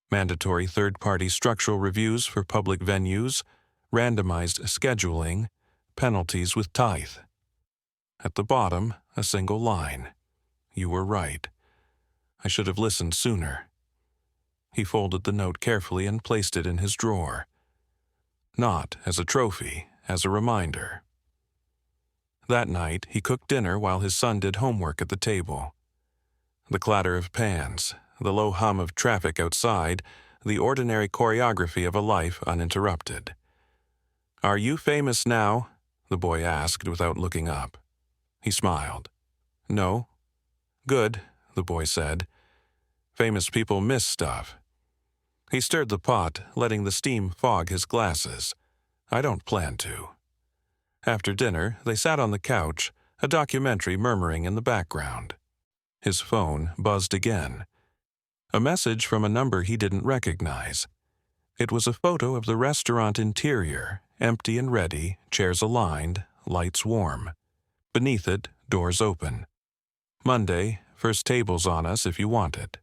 Mandatory third-party structural reviews for public venues, randomized scheduling, penalties with tithe. At the bottom, a single line. "You were right. I should have listened sooner." He folded the note carefully and placed it in his drawer. Not as a trophy, as a reminder. That night, he cooked dinner while his son did homework at the table. The clatter of pans, the low hum of traffic outside, the ordinary choreography of a life uninterrupted. "Are you famous now?" the boy asked without looking up. He smiled. "No." "Good," the boy said. "Famous people miss stuff." He stirred the pot, letting the steam fog his glasses. "I don't plan to." After dinner, they sat on the couch, a documentary murmuring in the background. His phone buzzed again. A message from a number he didn't recognize. It was a photo of the restaurant interior, empty and ready, chairs aligned, lights warm. Beneath it, doors open. "Monday, first table's on us if you want it."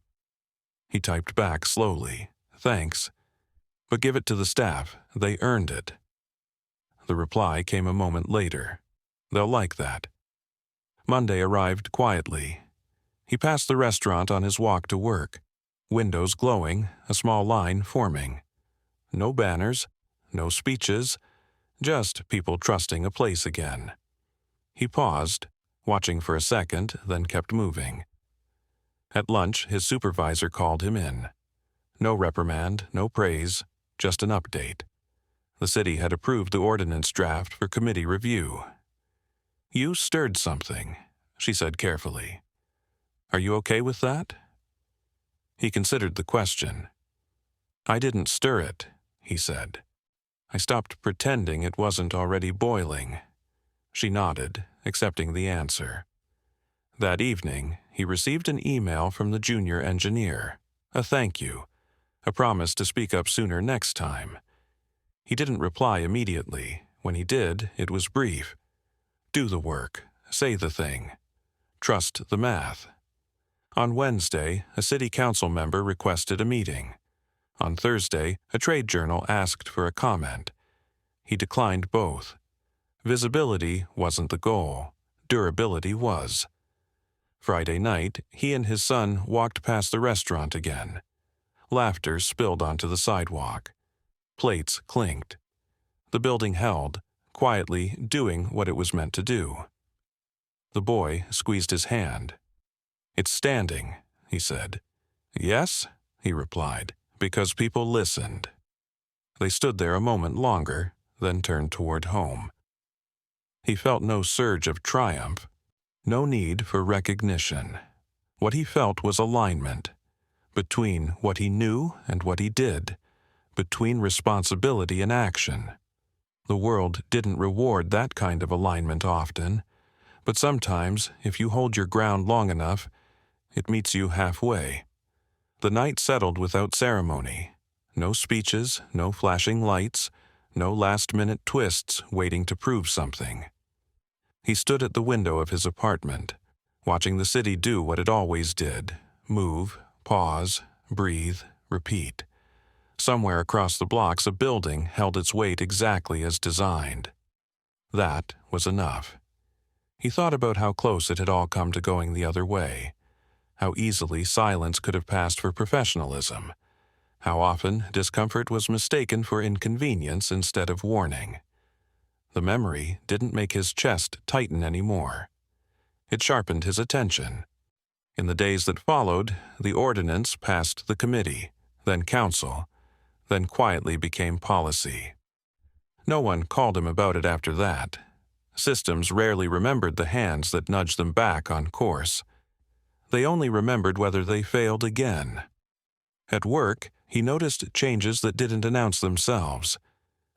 He typed back slowly. "Thanks. But give it to the staff. They earned it." The reply came a moment later. "They'll like that." Monday arrived quietly. He passed the restaurant on his walk to work. Windows glowing, a small line forming. No banners, no speeches, just people trusting a place again. He paused, watching for a second, then kept moving. At lunch, his supervisor called him in. No reprimand, no praise, just an update. The city had approved the ordinance draft for committee review. "You stirred something," she said carefully. "Are you okay with that?" He considered the question. "I didn't stir it," he said. "I stopped pretending it wasn't already boiling." She nodded, accepting the answer. That evening, he received an email from the junior engineer, a thank you, a promise to speak up sooner next time. He didn't reply immediately. When he did, it was brief. Do the work, say the thing, trust the math. On Wednesday, a city council member requested a meeting. On Thursday, a trade journal asked for a comment. He declined both. Visibility wasn't the goal. Durability was. Friday night, he and his son walked past the restaurant again. Laughter spilled onto the sidewalk. Plates clinked. The building held, quietly doing what it was meant to do. The boy squeezed his hand. "It's standing," he said. "Yes?" he replied, because people listened. They stood there a moment longer, then turned toward home. He felt no surge of triumph, no need for recognition. What he felt was alignment between what he knew and what he did, between responsibility and action. The world didn't reward that kind of alignment often, but sometimes, if you hold your ground long enough, it meets you halfway. The night settled without ceremony. No speeches, no flashing lights, no last-minute twists waiting to prove something. He stood at the window of his apartment, watching the city do what it always did: move, pause, breathe, repeat. Somewhere across the blocks, a building held its weight exactly as designed. That was enough. He thought about how close it had all come to going the other way, how easily silence could have passed for professionalism, how often discomfort was mistaken for inconvenience instead of warning. The memory didn't make his chest tighten anymore. It sharpened his attention. In the days that followed, the ordinance passed the committee, then council, then quietly became policy. No one called him about it after that. Systems rarely remembered the hands that nudged them back on course. They only remembered whether they failed again. At work, he noticed changes that didn't announce themselves.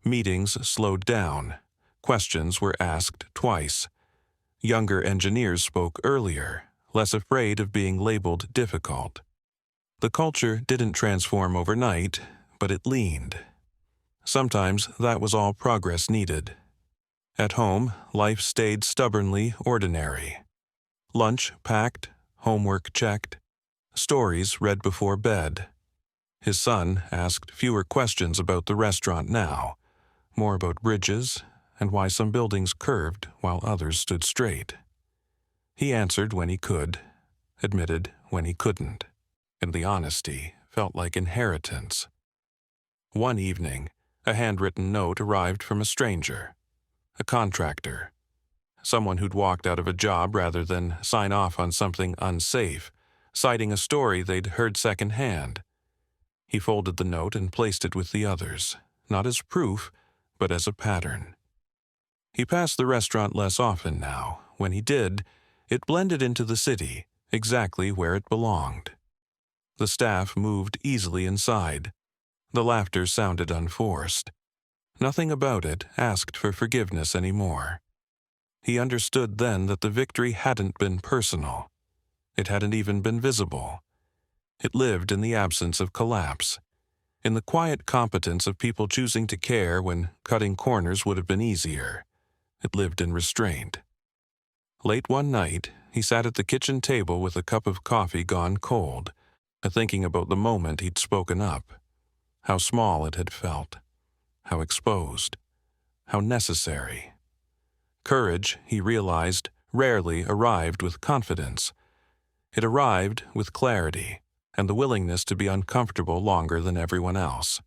Meetings slowed down. Questions were asked twice. Younger engineers spoke earlier, less afraid of being labeled difficult. The culture didn't transform overnight, but it leaned. Sometimes that was all progress needed. At home, life stayed stubbornly ordinary. Lunch packed, homework checked, stories read before bed. His son asked fewer questions about the restaurant now, more about bridges and why some buildings curved while others stood straight. He answered when he could, admitted when he couldn't, and the honesty felt like inheritance. One evening, a handwritten note arrived from a stranger, a contractor, someone who'd walked out of a job rather than sign off on something unsafe, citing a story they'd heard secondhand. He folded the note and placed it with the others, not as proof, but as a pattern. He passed the restaurant less often now. When he did, it blended into the city, exactly where it belonged. The staff moved easily inside. The laughter sounded unforced. Nothing about it asked for forgiveness anymore. He understood then that the victory hadn't been personal. It hadn't even been visible. It lived in the absence of collapse, in the quiet competence of people choosing to care when cutting corners would have been easier. It lived in restraint. Late one night, he sat at the kitchen table with a cup of coffee gone cold, thinking about the moment he'd spoken up, how small it had felt, how exposed, how necessary. Courage, he realized, rarely arrived with confidence. It arrived with clarity and the willingness to be uncomfortable longer than everyone else.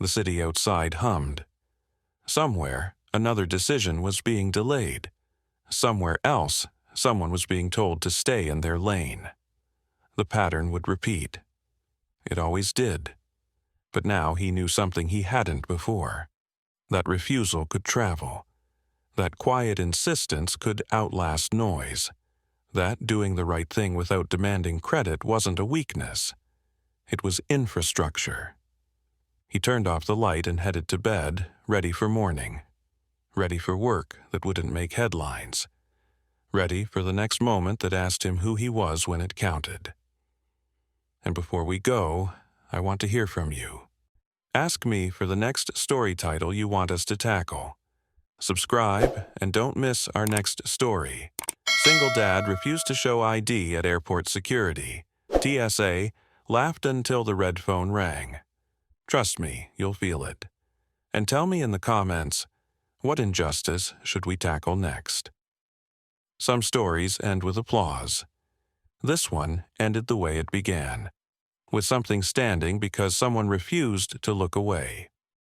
The city outside hummed. Somewhere, another decision was being delayed. Somewhere else, someone was being told to stay in their lane. The pattern would repeat. It always did. But now he knew something he hadn't before. That refusal could travel. That quiet insistence could outlast noise. That doing the right thing without demanding credit wasn't a weakness. It was infrastructure. He turned off the light and headed to bed, ready for morning. Ready for work that wouldn't make headlines. Ready for the next moment that asked him who he was when it counted. And before we go, I want to hear from you. Ask me for the next story title you want us to tackle. Subscribe and don't miss our next story. Single dad refused to show ID at airport security. TSA laughed until the red phone rang. Trust me, you'll feel it. And tell me in the comments, what injustice should we tackle next? Some stories end with applause. This one ended the way it began, with something standing because someone refused to look away.